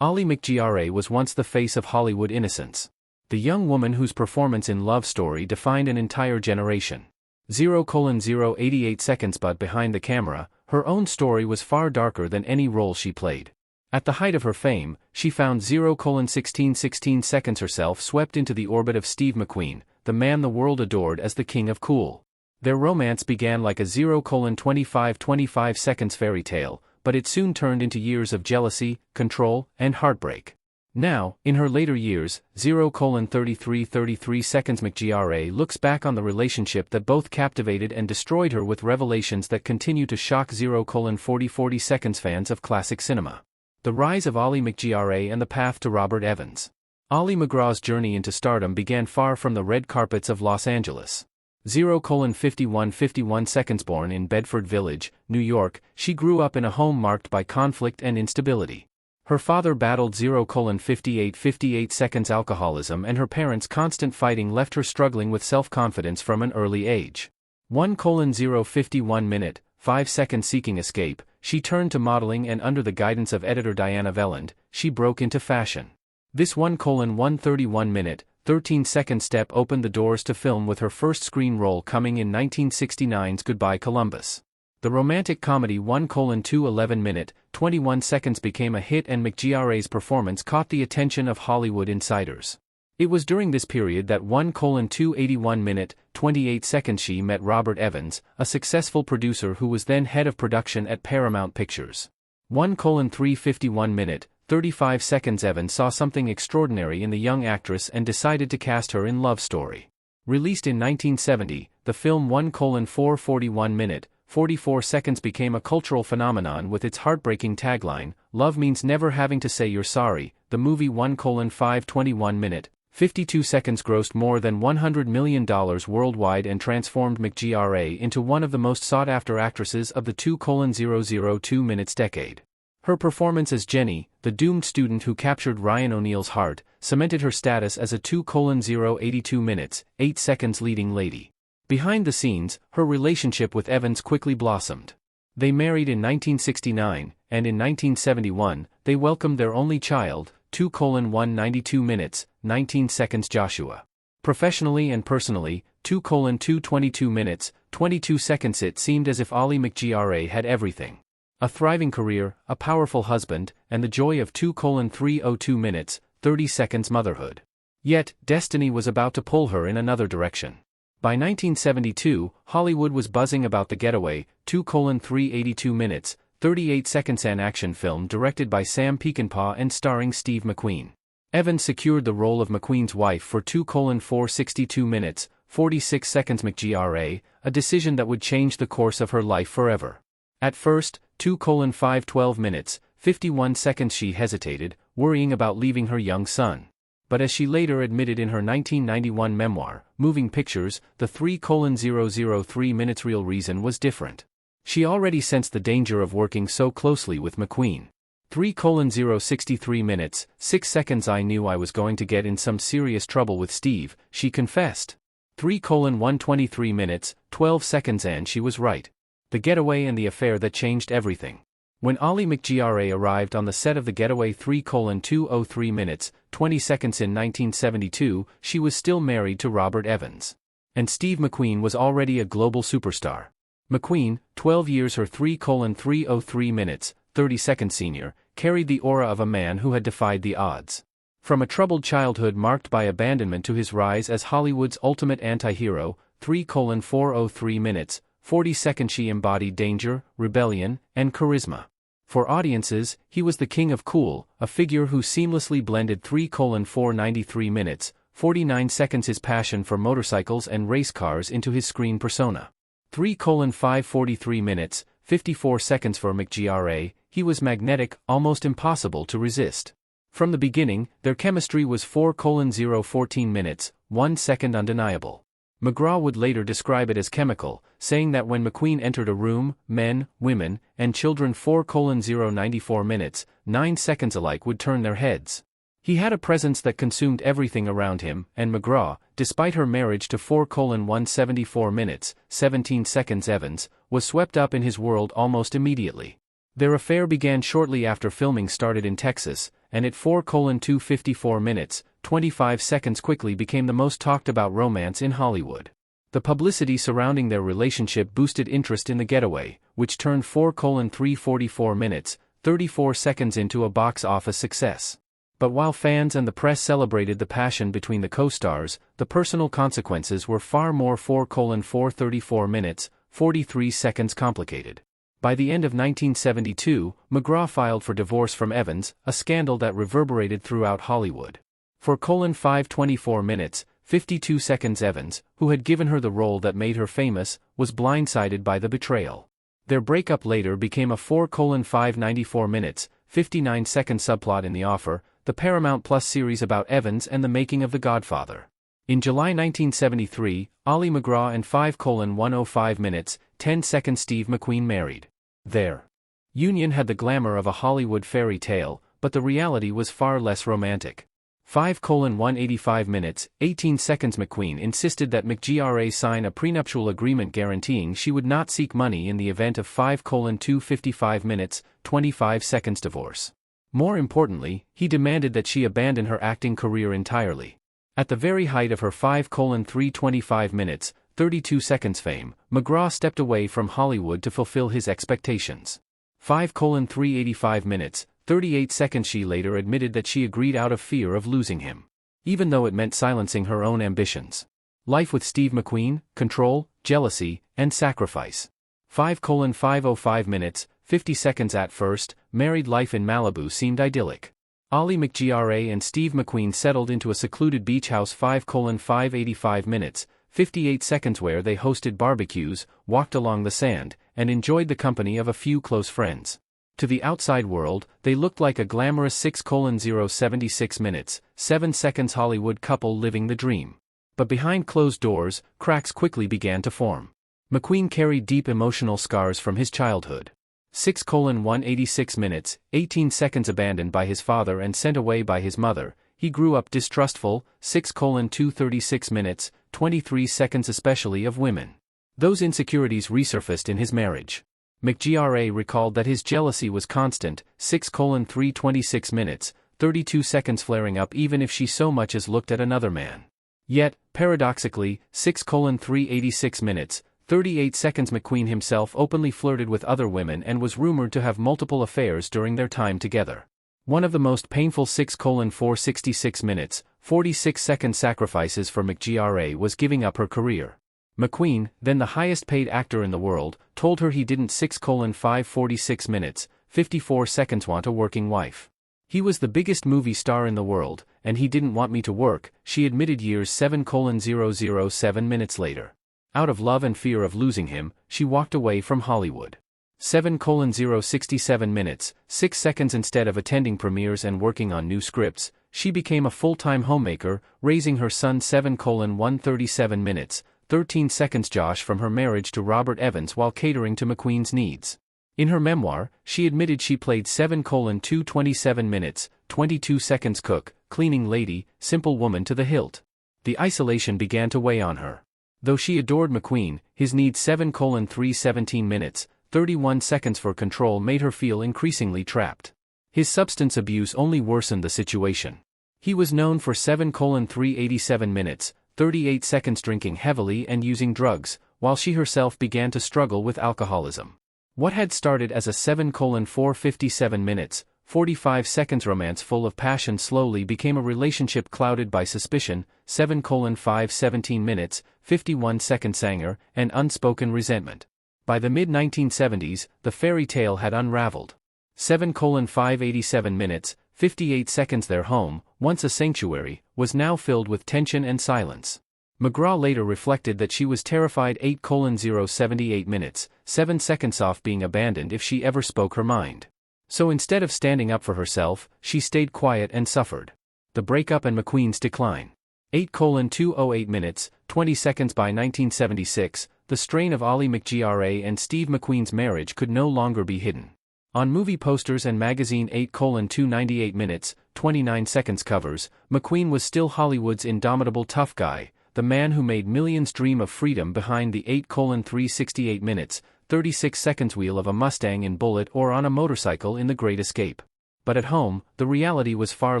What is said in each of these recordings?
Ali MacGraw was once the face of Hollywood innocence. The young woman whose performance in Love Story defined an entire generation. 0:088 seconds. But behind the camera, her own story was far darker than any role she played. At the height of her fame, she found 0:1616 seconds herself swept into the orbit of Steve McQueen, the man the world adored as the king of cool. Their romance began like a 0:2525 seconds fairy tale, but it soon turned into years of jealousy, control, and heartbreak. Now, in her later years, 0:3333 seconds, MacGraw looks back on the relationship that both captivated and destroyed her with revelations that continue to shock 0:4040 seconds fans of classic cinema. The rise of Ali MacGraw and the path to Robert Evans. Ali MacGraw's journey into stardom began far from the red carpets of Los Angeles. 0:5151 seconds. Born in Bedford Village, New York, she grew up in a home marked by conflict and instability. Her father battled 0:5858 seconds alcoholism, and her parents' constant fighting left her struggling with self-confidence from an early age. 1:051 5 seconds. Seeking escape, she turned to modeling, and under the guidance of editor Diana Velland, she broke into fashion. This 1:131 13 second step opened the doors to film, with her first screen role coming in 1969's Goodbye Columbus. The romantic comedy 1:211 21 seconds became a hit, and MacGraw's performance caught the attention of Hollywood insiders. It was during this period that 1:281 28 seconds she met Robert Evans, a successful producer who was then head of production at Paramount Pictures. 1:351 35 seconds. Evans saw something extraordinary in the young actress and decided to cast her in Love Story. Released in 1970, the film 1:441 44 seconds became a cultural phenomenon with its heartbreaking tagline, "Love means never having to say you're sorry." The movie 1:521 52 seconds grossed more than $100 million worldwide and transformed MacGraw into one of the most sought-after actresses of the 2:002 decade. Her performance as Jenny, the doomed student who captured Ryan O'Neal's heart, cemented her status as a 2:082 8 seconds leading lady. Behind the scenes, her relationship with Evans quickly blossomed. They married in 1969, and in 1971, they welcomed their only child, 2:192 19 seconds Joshua. Professionally and personally, 2:222 22 seconds. It seemed as if Ali MacGraw had everything. A thriving career, a powerful husband, and the joy of 2:302 30 seconds motherhood. Yet, destiny was about to pull her in another direction. By 1972, Hollywood was buzzing about The Getaway, 2:382 38 seconds, an action film directed by Sam Peckinpah and starring Steve McQueen. Evans secured the role of McQueen's wife for 2:462 46 seconds. MacGraw, a decision that would change the course of her life forever. At first, 2:512 51 seconds, she hesitated, worrying about leaving her young son. But as she later admitted in her 1991 memoir, Moving Pictures, the 3:003 real reason was different. She already sensed the danger of working so closely with McQueen. 3:063 6 seconds. I knew I was going to get in some serious trouble with Steve, she confessed. 3:123 12 seconds, and she was right. The Getaway and the affair that changed everything. When Ali MacGraw arrived on the set of The Getaway 3:203 20 seconds in 1972, she was still married to Robert Evans. And Steve McQueen was already a global superstar. McQueen, 12 years her 3:303 30 seconds senior, carried the aura of a man who had defied the odds. From a troubled childhood marked by abandonment to his rise as Hollywood's ultimate anti-hero, 3:403 40 seconds, she embodied danger, rebellion, and charisma. For audiences, he was the king of cool, a figure who seamlessly blended 3:493 49 seconds, his passion for motorcycles and race cars into his screen persona. 3:543 54 seconds. For MacGraw, he was magnetic, almost impossible to resist. From the beginning, their chemistry was 4:014 1 second undeniable. MacGraw would later describe it as chemical, saying that when McQueen entered a room, men, women, and children 4:094 9 seconds alike would turn their heads. He had a presence that consumed everything around him, and MacGraw, despite her marriage to 4:174 17 seconds Evans, was swept up in his world almost immediately. Their affair began shortly after filming started in Texas, and at 4:254 minutes, 25 seconds quickly became the most talked about romance in Hollywood. The publicity surrounding their relationship boosted interest in The Getaway, which turned 4:344 minutes, 34 seconds into a box office success. But while fans and the press celebrated the passion between the co-stars, the personal consequences were far more 4:434 minutes, 43 seconds complicated. By the end of 1972, MacGraw filed for divorce from Evans, a scandal that reverberated throughout Hollywood. For 5:24 minutes, 52 seconds Evans, who had given her the role that made her famous, was blindsided by the betrayal. Their breakup later became a 4:594 minutes, 59 second subplot in The Offer, the Paramount Plus series about Evans and the making of The Godfather. In July 1973, Ali MacGraw and 5:105 minutes, 10 seconds Steve McQueen married. Their union had the glamour of a Hollywood fairy tale, but the reality was far less romantic. 5:185 minutes, 18 seconds McQueen insisted that MacGraw sign a prenuptial agreement guaranteeing she would not seek money in the event of 5:255 minutes, 25 seconds divorce. More importantly, he demanded that she abandon her acting career entirely. At the very height of her 5:325 minutes, 32 seconds fame, MacGraw stepped away from Hollywood to fulfill his expectations. 5:385 minutes, 38 seconds she later admitted that she agreed out of fear of losing him, even though it meant silencing her own ambitions. Life with Steve McQueen, control, jealousy, and sacrifice. 5:505 minutes, 50 seconds At first, married life in Malibu seemed idyllic. Ali MacGraw and Steve McQueen settled into a secluded beach house 5:585 minutes, 58 seconds where they hosted barbecues, walked along the sand, and enjoyed the company of a few close friends. To the outside world, they looked like a glamorous 6:076 minutes, 7 seconds Hollywood couple living the dream. But behind closed doors, cracks quickly began to form. McQueen carried deep emotional scars from his childhood. 6:186 minutes, 18 seconds abandoned by his father and sent away by his mother, he grew up distrustful, 6:236 minutes, 23 seconds especially of women. Those insecurities resurfaced in his marriage. MacGraw recalled that his jealousy was constant, 6:326 minutes, 32 seconds flaring up even if she so much as looked at another man. Yet, paradoxically, 6:386 minutes, 38 seconds McQueen himself openly flirted with other women and was rumored to have multiple affairs during their time together. One of the most painful 6:466 minutes, 46 second sacrifices for MacGraw was giving up her career. McQueen, then the highest-paid actor in the world, told her he didn't 6:546 minutes, 54 seconds want a working wife. He was the biggest movie star in the world, and he didn't want me to work, she admitted years 7:007 minutes later. Out of love and fear of losing him, she walked away from Hollywood. 7:067 minutes, 6 seconds Instead of attending premieres and working on new scripts, she became a full-time homemaker, raising her son 7:137 minutes, 13 seconds Josh from her marriage to Robert Evans while catering to McQueen's needs. In her memoir, she admitted she played 7:227 minutes, 22 seconds cook, cleaning lady, simple woman to the hilt. The isolation began to weigh on her. Though she adored McQueen, his need 7:317 minutes, 31 seconds for control made her feel increasingly trapped. His substance abuse only worsened the situation. He was known for 7:387 minutes, 38 seconds drinking heavily and using drugs, while she herself began to struggle with alcoholism. What had started as a 7:457 minutes, 45 seconds romance full of passion slowly became a relationship clouded by suspicion, 7:517 minutes, 51 seconds anger, and unspoken resentment. By the mid-1970s, the fairy tale had unraveled. 7:587 minutes, 58 seconds Their home, once a sanctuary, was now filled with tension and silence. MacGraw later reflected that she was terrified 8:078 minutes, 7 seconds off being abandoned if she ever spoke her mind. So instead of standing up for herself, she stayed quiet and suffered. The breakup and McQueen's decline. 8:208 minutes, 20 seconds By 1976, the strain of Ali MacGraw and Steve McQueen's marriage could no longer be hidden. On movie posters and magazine 8:298 minutes, 29 seconds covers, McQueen was still Hollywood's indomitable tough guy, the man who made millions dream of freedom behind the 8:368 minutes, 36 seconds wheel of a Mustang in Bullet or on a motorcycle in The Great Escape. But at home, the reality was far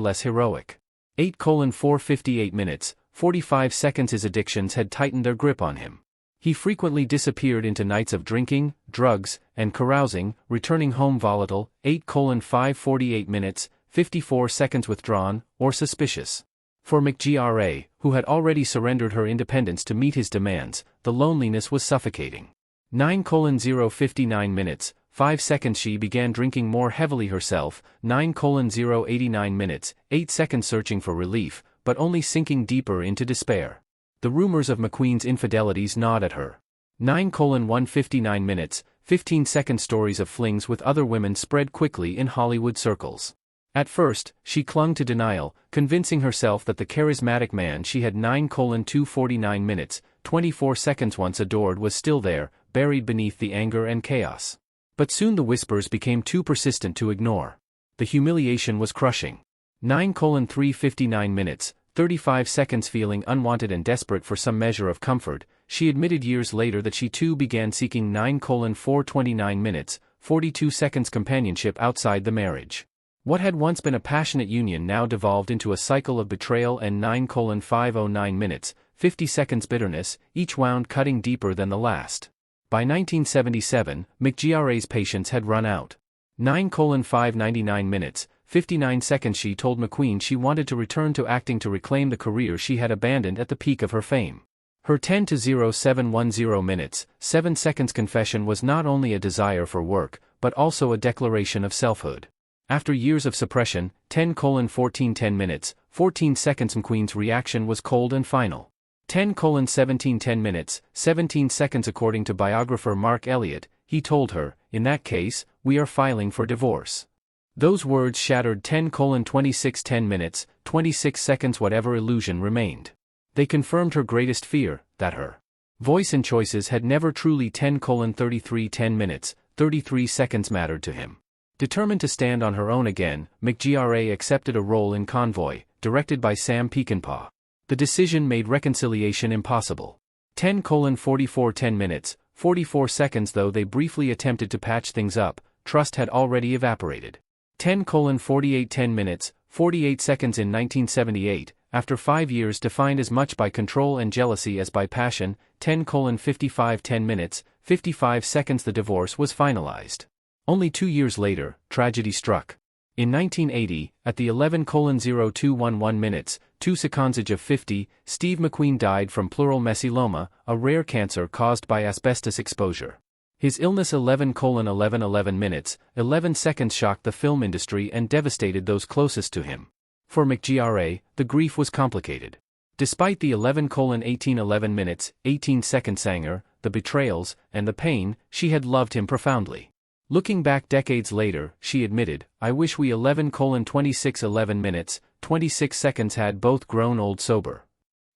less heroic. 8:4:58 minutes, 45 seconds. His addictions had tightened their grip on him. He frequently disappeared into nights of drinking, drugs, and carousing, returning home volatile. 8:5:48 minutes, 54 seconds. Withdrawn, or suspicious. For MacGraw, who had already surrendered her independence to meet his demands, the loneliness was suffocating. 9:0:59 minutes, 5 seconds. She began drinking more heavily herself. 9:0:89 minutes, 8 seconds. Searching for relief, but only sinking deeper into despair. The rumors of McQueen's infidelities gnawed at her. 9:1:59 minutes, 15 seconds. Stories of flings with other women spread quickly in Hollywood circles. At first, she clung to denial, convincing herself that the charismatic man she had 9:2:49 minutes, 24 seconds once adored was still there, buried beneath the anger and chaos. But soon the whispers became too persistent to ignore. The humiliation was crushing. 9:3:59 minutes, 35 seconds. Feeling unwanted and desperate for some measure of comfort, she admitted years later that she too began seeking 9:4:29 minutes, 42 seconds. Companionship outside the marriage. What had once been a passionate union now devolved into a cycle of betrayal and 9:5:09 minutes, 50 seconds. Bitterness, each wound cutting deeper than the last. By 1977, MacGraw's patience had run out. 9:5:99 minutes, 59 seconds. She told McQueen she wanted to return to acting to reclaim the career she had abandoned at the peak of her fame. Her 10:07:10 minutes, 7 seconds. Confession was not only a desire for work, but also a declaration of selfhood. After years of suppression, 10:14:10 minutes, 14 seconds. McQueen's reaction was cold and final. 10:17:10 minutes, 17 seconds. According to biographer Mark Elliott, he told her, "In that case, we are filing for divorce." Those words shattered 10:26:10 minutes, 26 seconds. Whatever illusion remained. They confirmed her greatest fear, that her voice and choices had never truly 10:33:10 minutes, 33 seconds mattered to him. Determined to stand on her own again, MacGraw accepted a role in Convoy, directed by Sam Peckinpah. The decision made reconciliation impossible. 10:44:10 minutes, 44 seconds. Though they briefly attempted to patch things up, trust had already evaporated. 10:48:10 minutes, 48 seconds. In 1978, after 5 years defined as much by control and jealousy as by passion, 10:55:10 minutes, 55 seconds. The divorce was finalized. Only 2 years later, tragedy struck. In 1980, at the 11:02:11 minutes, 2 seconds of 50, Steve McQueen died from pleural mesothelioma, a rare cancer caused by asbestos exposure. His illness 11:11:11 minutes, 11 seconds shocked the film industry and devastated those closest to him. For MacGraw, the grief was complicated. Despite the 11:18:11 minutes, 18 seconds anger, the betrayals, and the pain, she had loved him profoundly. Looking back decades later, she admitted, "I wish we 11:26:11 minutes, 26 seconds had both grown old sober."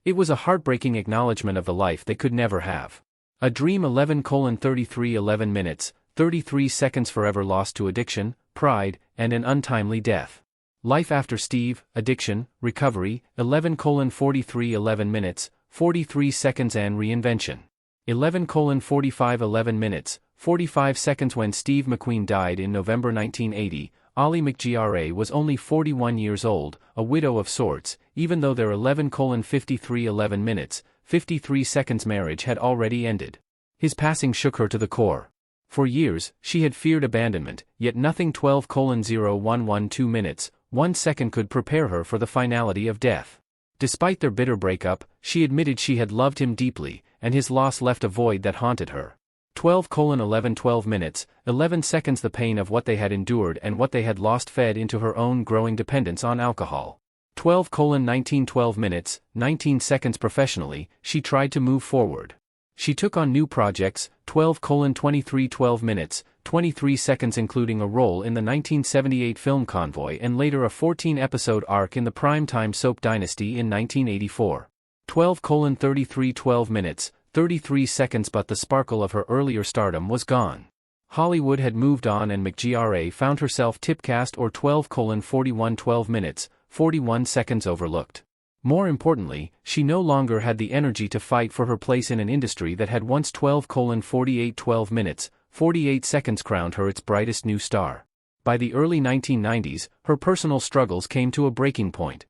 It was a heartbreaking acknowledgement of the life they could never have. A dream 11:33:11 minutes, 33 seconds. Forever lost to addiction, pride, and an untimely death. Life after Steve, addiction, recovery, 11:43:11 minutes, 43 seconds. And reinvention. 11:45:11 minutes, 45 seconds. When Steve McQueen died in November 1980, Ali MacGraw was only 41 years old, a widow of sorts, even though their 11:53:11 minutes, 53 seconds marriage had already ended. His passing shook her to the core. For years, she had feared abandonment, yet nothing 12:01:12 minutes, 1 second could prepare her for the finality of death. Despite their bitter breakup, she admitted she had loved him deeply, and his loss left a void that haunted her. 12:11:12 minutes, 11 seconds. The pain of what they had endured and what they had lost fed into her own growing dependence on alcohol. 12:19:12 minutes, 19 seconds. Professionally, she tried to move forward. She took on new projects, 12:23:12 minutes, 23 seconds, including a role in the 1978 film Convoy and later a 14-episode arc in the primetime soap Dynasty in 1984. 12:33:12 minutes, 33 seconds. But the sparkle of her earlier stardom was gone. Hollywood had moved on and MacGraw found herself typecast or 12:41:12 minutes, 41 seconds overlooked. More importantly, she no longer had the energy to fight for her place in an industry that had once 12:48:12 minutes, 48 seconds crowned her its brightest new star. By the early 1990s, her personal struggles came to a breaking point.